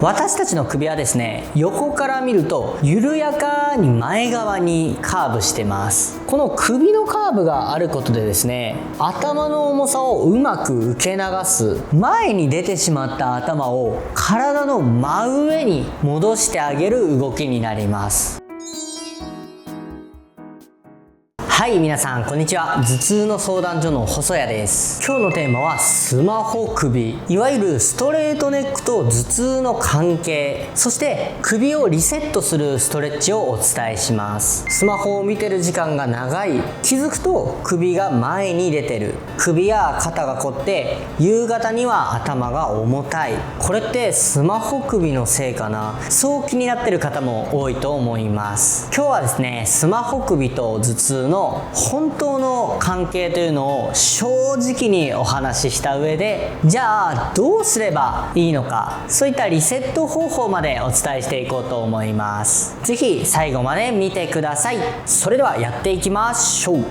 私たちの首はですね、横から見ると緩やかに前側にカーブしてます。この首のカーブがあることでですね、頭の重さをうまく受け流す、前に出てしまった頭を体の真上に戻してあげる動きになります。はい、皆さんこんにちは。頭痛の相談所の細谷です。今日のテーマはスマホ首、いわゆるストレートネックと頭痛の関係、そして首をリセットするストレッチをお伝えします。スマホを見てる時間が長い、気づくと首が前に出てる、首や肩が凝って夕方には頭が重たい、これってスマホ首のせいかな、そう気になってる方も多いと思います。今日はですね、スマホ首と頭痛の本当の関係というのを正直にお話しした上で、じゃあどうすればいいのか、そういったリセット方法までお伝えしていこうと思います。ぜひ最後まで見てください。それではやっていきましょう。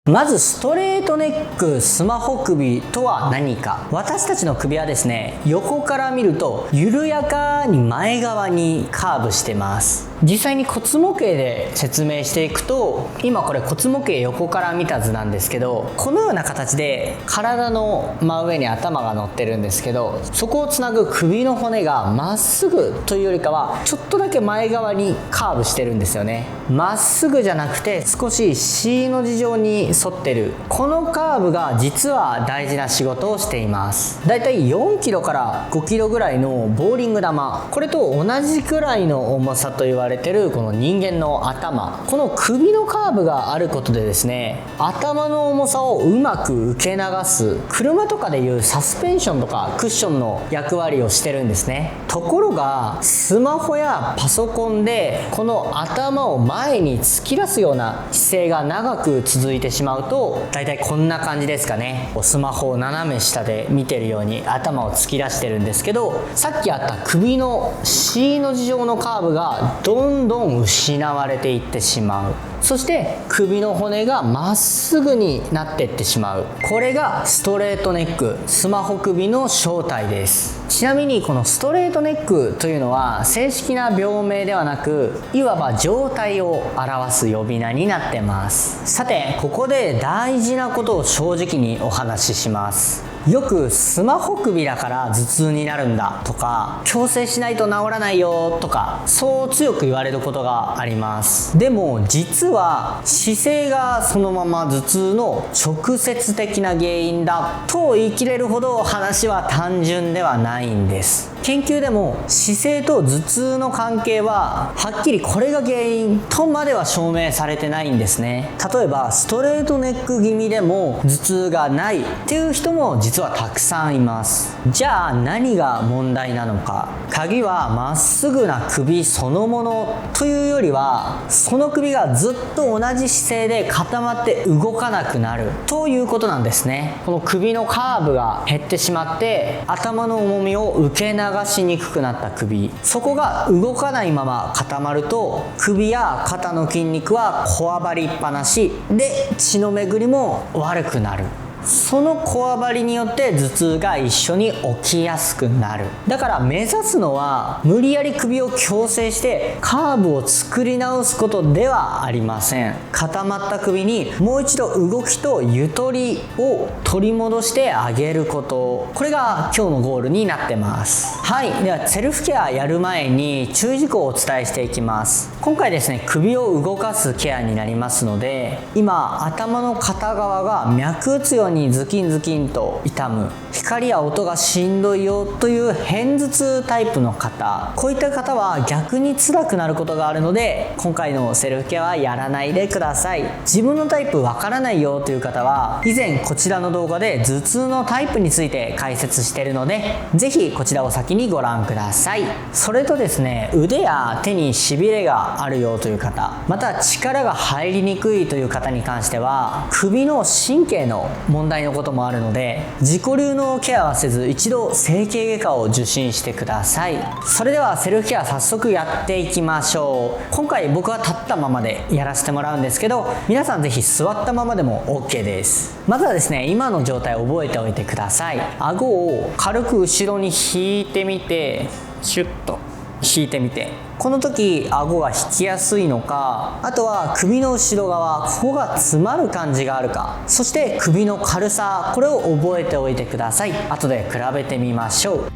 まずストレートネックスマホ首とは何か。私たちの首はですね、横から見ると緩やかに前側にカーブしてます。実際に骨模型で説明していくと、今これ骨模型横から見た図なんですけど、このような形で体の真上に頭が乗ってるんですけど、そこをつなぐ首の骨がまっすぐというよりかはちょっとだけ前側にカーブしてるんですよね。まっすぐじゃなくて少し C の字状に沿ってる、このカーブが実は大事な仕事をしています。だいたい4キロから5キロぐらいのボーリング玉、これと同じくらいの重さと言われてるこの人間の頭、この首のカーブがあることでですね、頭の重さをうまく受け流す、車とかでいうサスペンションとかクッションの役割をしてるんですね。ところがスマホやパソコンでこの頭を前に突き出すような姿勢が長く続いてしまうと、だいたいこんな感じですかね。スマホを斜め下で見てるように頭を突き出してるんですけど、さっきあった首の C の字状のカーブがどんどん失われていってしまう。そして首の骨がまっすぐになっていってしまう。これがストレートネックスマホ首の正体です。ちなみにこのストレートネックというのは正式な病名ではなく、いわば状態を表す呼び名になってます。さてここで大事なことを正直にお話しします。よくスマホ首だから頭痛になるんだとか、矯正しないと治らないよとか、そう強く言われることがあります。でも実は姿勢がそのまま頭痛の直接的な原因だと言い切れるほど話は単純ではないんです。研究でも姿勢と頭痛の関係ははっきりこれが原因とまでは証明されてないんですね。例えばストレートネック気味でも頭痛がないっていう人も実はたくさんいます。じゃあ何が問題なのか。鍵はまっすぐな首そのものというよりは、その首がずっと同じ姿勢で固まって動かなくなるということなんですね。この首のカーブが減ってしまって頭の重みを受け流しにくくなった首、そこが動かないまま固まると、首や肩の筋肉はこわばりっぱなしで血の巡りも悪くなる。そのこわばりによって頭痛が一緒に起きやすくなる。だから目指すのは無理やり首を矯正してカーブを作り直すことではありません。固まった首にもう一度動きとゆとりを取り戻してあげること、これが今日のゴールになってます。はい、ではセルフケアやる前に注意事項をお伝えしていきます。今回ですね、首を動かすケアになりますので、今頭の片側が脈打つようにズキンズキンと痛む、光や音がしんどいよという片頭痛タイプの方、こういった方は逆に辛くなることがあるので、今回のセルフケアはやらないでください。自分のタイプわからないよという方は、以前こちらの動画で頭痛のタイプについて解説しているので、ぜひこちらを先にご覧ください。それとですね、腕や手にしびれがあるよという方、また力が入りにくいという方に関しては、首の神経の問題のこともあるので、自己流ののケアはせず一度整形外科を受診してください。それではセルフケア早速やっていきましょう。今回僕は立ったままでやらせてもらうんですけど、皆さんぜひ座ったままでも OK です。まずはですね、今の状態を覚えておいてください。顎を軽く後ろに引いてみて、シュッと引いてみて、この時顎が引きやすいのか、あとは首の後ろ側、ここが詰まる感じがあるか、そして首の軽さ、これを覚えておいてください。後で比べてみましょう。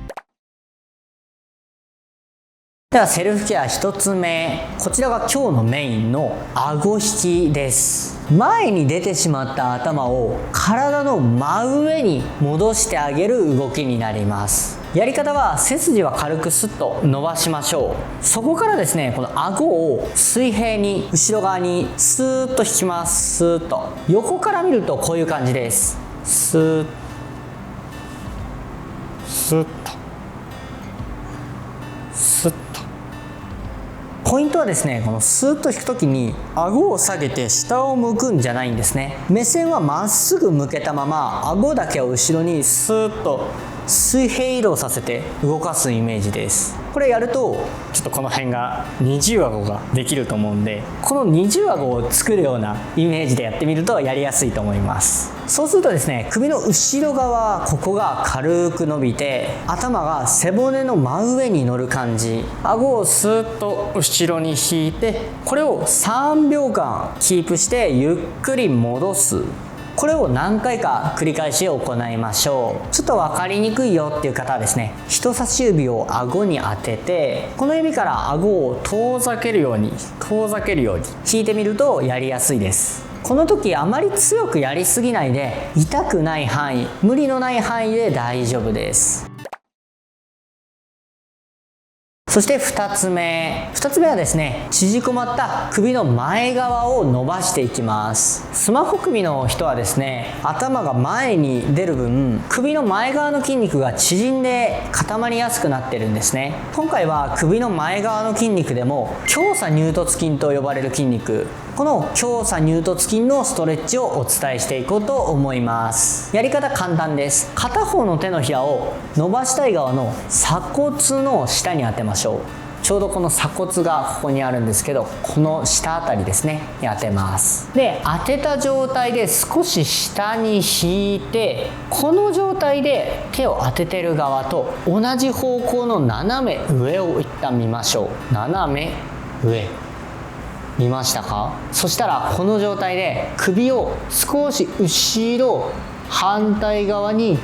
ではセルフケア1つ目、こちらが今日のメインの顎引きです。前に出てしまった頭を体の真上に戻してあげる動きになります。やり方は背筋は軽くスッと伸ばしましょう。そこからですね、この顎を水平に後ろ側にスーッと引きます。スーッと横から見るとこういう感じです。スーッスッとスッと。ポイントはですね、このスーッと引くときに顎を下げて下を向くんじゃないんですね。目線はまっすぐ向けたまま、顎だけを後ろにスーッと水平移動させて動かすイメージです。これやるとちょっとこの辺が二重顎ができると思うんで、この二重顎を作るようなイメージでやってみるとやりやすいと思います。そうするとですね、首の後ろ側、ここが軽く伸びて頭が背骨の真上に乗る感じ。顎をスーッと後ろに引いて、これを3秒間キープしてゆっくり戻す。これを何回か繰り返し行いましょう。ちょっと分かりにくいよっていう方はですね、人差し指を顎に当てて、この指から顎を遠ざけるように引いてみるとやりやすいです。この時あまり強くやりすぎないで、痛くない範囲、無理のない範囲で大丈夫です。そして2つ目はですね、縮こまった首の前側を伸ばしていきます。スマホ首の人はですね、頭が前に出る分、首の前側の筋肉が縮んで固まりやすくなってるんですね。今回は首の前側の筋肉でも強鎖乳突筋と呼ばれる筋肉、この強鎖乳突筋のストレッチをお伝えしていこうと思います。やり方簡単です。片方の手のひらを伸ばしたい側の鎖骨の下に当てましょう。ちょうどこの鎖骨がここにあるんですけど、この下あたりですねに当てます。で、当てた状態で少し下に引いて、この状態で手を当ててる側と同じ方向の斜め上を一旦見ましょう。斜め上見ましたか？そしたらこの状態で首を少し後ろ反対側に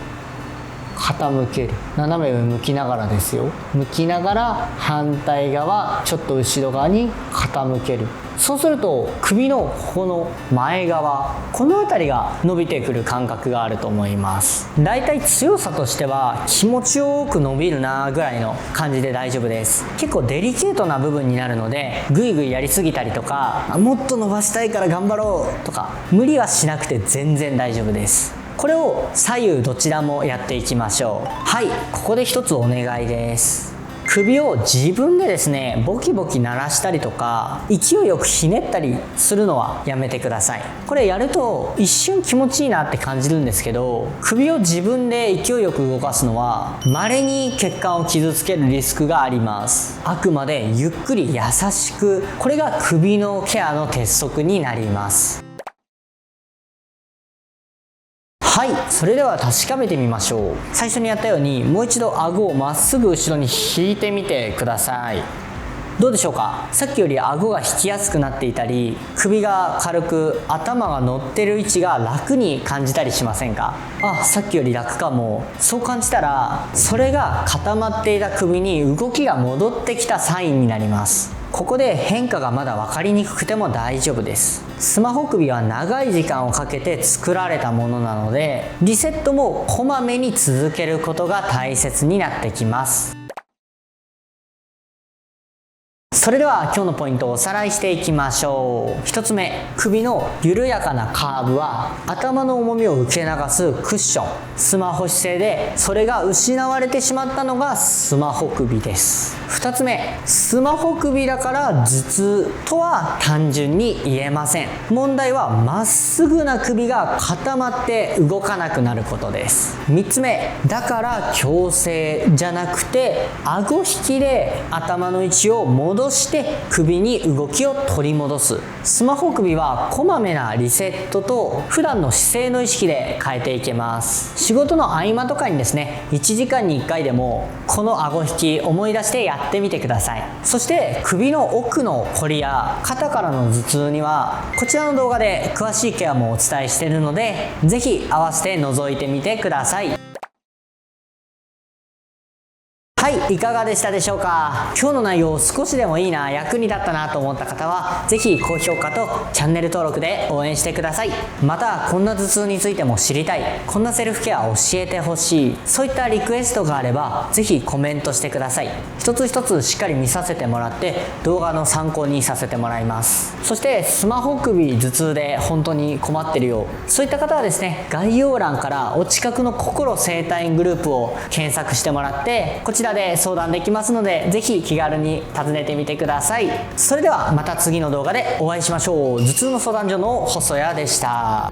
傾ける。斜め上向きながらですよ。向きながら反対側ちょっと後ろ側に傾ける。そうすると首のここの前側、この辺りが伸びてくる感覚があると思います。だいたい強さとしては気持ちよく伸びるなぐらいの感じで大丈夫です。結構デリケートな部分になるので、ぐいぐいやりすぎたりとか、もっと伸ばしたいから頑張ろうとか無理はしなくて全然大丈夫です。これを左右どちらもやっていきましょう。はい、ここで一つお願いです。首を自分でですね、ボキボキ鳴らしたりとか勢いよくひねったりするのはやめてください。これやると一瞬気持ちいいなって感じるんですけど、首を自分で勢いよく動かすのは稀に血管を傷つけるリスクがあります。あくまでゆっくり優しく、これが首のケアの鉄則になります。はい、それでは確かめてみましょう。最初にやったようにもう一度顎をまっすぐ後ろに引いてみてください。どうでしょうか？さっきより顎が引きやすくなっていたり、首が軽く頭が乗ってる位置が楽に感じたりしませんか？あ、さっきより楽かも。そう感じたら、それが固まっていた首に動きが戻ってきたサインになります。ここで変化がまだ分かりにくくても大丈夫です。スマホ首は長い時間をかけて作られたものなので、リセットもこまめに続けることが大切になってきます。それでは今日のポイントをおさらいしていきましょう。1つ目、首の緩やかなカーブは頭の重みを受け流すクッション、スマホ姿勢でそれが失われてしまったのがスマホ首です。2つ目、スマホ首だから頭痛とは単純に言えません。問題はまっすぐな首が固まって動かなくなることです。3つ目、だから矯正じゃなくて顎引きで頭の位置を戻して首に動きを取り戻す。スマホ首はこまめなリセットと普段の姿勢の意識で変えていけます。仕事の合間とかにですね、1時間に1回でもこの顎引き思い出してやってみてください。そして首の奥のこりや肩からの頭痛にはこちらの動画で詳しいケアもお伝えしているので、ぜひ合わせて覗いてみてください。はい、いかがでしたでしょうか。今日の内容少しでもいいな、役に立ったなと思った方はぜひ高評価とチャンネル登録で応援してください。またこんな頭痛についても知りたい、こんなセルフケア教えてほしい、そういったリクエストがあればぜひコメントしてください。一つ一つしっかり見させてもらって動画の参考にさせてもらいます。そしてスマホ首頭痛で本当に困ってるよ、そういった方はですね、概要欄からお近くの心整体院グループを検索してもらってこちらで相談できますので、ぜひ気軽に訪ねてみてください。それではまた次の動画でお会いしましょう。頭痛の相談所の細谷でした。